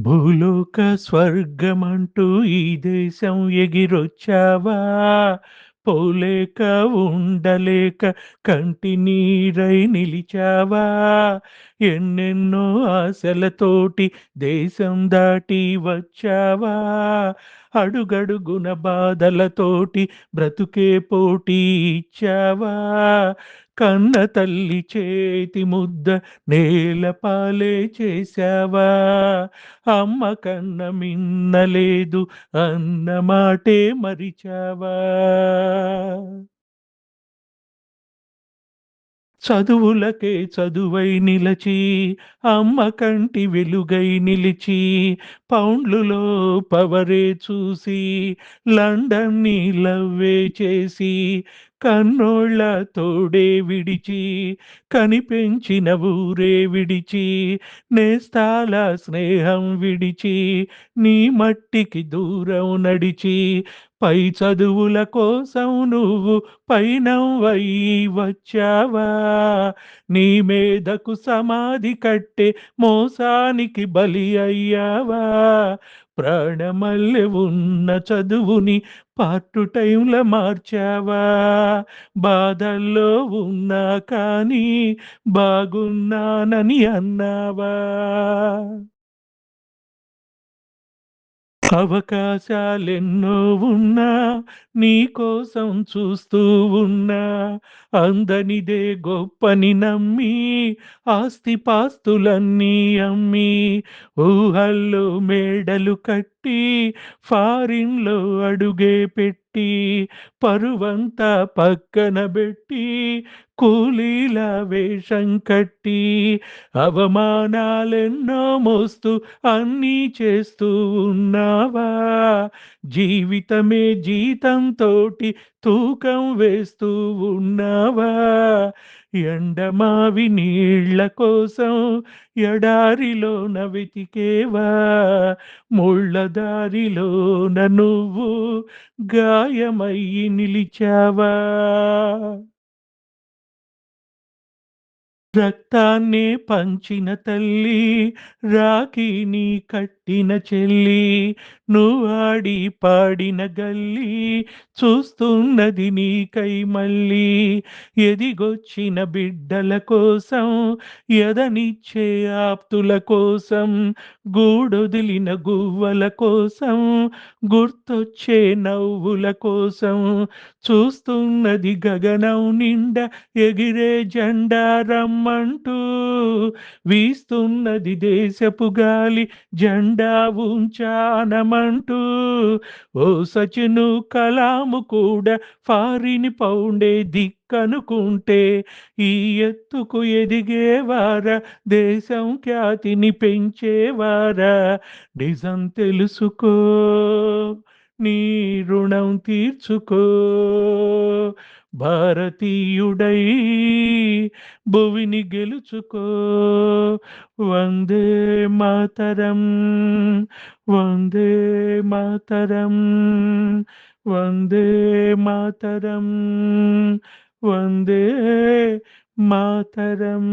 భూలోక స్వర్గమంటూ ఈ దేశం ఎగిరొచ్చావా? పోలేక ఉండలేక కంటి నీరై నిలిచావా? ఎన్నెన్నో ఆశలతోటి దేశం దాటి వచ్చావా? అడుగడుగున బాధలతోటి బ్రతుకే పోటీ ఇచ్చావా? కన్న తల్లి చేతి ముద్ద నేలపాలే చేశావా? అమ్మ కన్న మిన్నలేదు అన్న మాటే మరిచావా? చదువులకే చదువై నిలచి అమ్మ కంటి వెలుగై నిలిచి పౌండ్లులో పవరే చూసి లండన్ ని లవ్వే చేసి కన్నోళ్ళ తోడే విడిచి కనిపెంచిన ఊరే విడిచి నేస్తాల స్నేహం విడిచి నీ మట్టికి దూరం నడిచి పై చదువుల కోసం నువ్వు పైనవ్వయి వచ్చావా? నీ మీదకు సమాధి కట్టే మోసానికి బలి అయ్యావా? ప్రాణమల్లె ఉన్న చదువుని పార్ట్ టైంల మార్చావా? బాధల్లో ఉన్నా కానీ బాగున్నానని అన్నావా? అవకాశాలెన్నో ఉన్నా నీకోసం చూస్తూ ఉన్నా అందనిదే గొప్పని నమ్మి ఆస్తిపాస్తులన్నీ అమ్మి ఊహల్లో మేడలు కట్టి ఫారిన్‌లో అడుగే పెట్టి పరువంతా పక్కన బెట్టి కూలీల వేషం కట్టి అవమానాలెన్నో మోస్తూ అన్నీ చేస్తూ ఉన్నావా? జీవితమే జీతంతోటి తూకం వేస్తూ ఉన్నావా? ఎండమావి నీళ్ళ కోసం ఎడారిలోన వెతికేవా? ముళ్ళ దారిలోన నువ్వు గాయమయ్యి నిలిచావా? రక్తాన్నే పంచిన తల్లి రాఖీని కట్టిన చెల్లి నువ్వాడి పాడిన గల్లి చూస్తున్నది నీకై మళ్ళీ ఎదిగొచ్చిన బిడ్డల కోసం ఎదనిచ్చే ఆప్తుల కోసం గూడొదిలిన గువ్వల కోసం గుర్తొచ్చే నవ్వుల కోసం చూస్తున్నది గగనం నిండా ఎగిరే జెండా రమ్మంటూ వీస్తున్నది దేశపు గాలి జెండా ఉంచానమంటూ ఓ సచిను కలాము కూడా ఫారిన్ పౌండే దిక్కనుకుంటే ఈ ఎత్తుకు ఎదిగేవారా దేశం ఖ్యాతిని పెంచేవారా నిజం తెలుసుకో నీ రుణం తీర్చుకో భారతీయుడై భువిని గెలుచుకో వందే మాతరం వందే మాతరం వందే మాతరం వందే మాతరం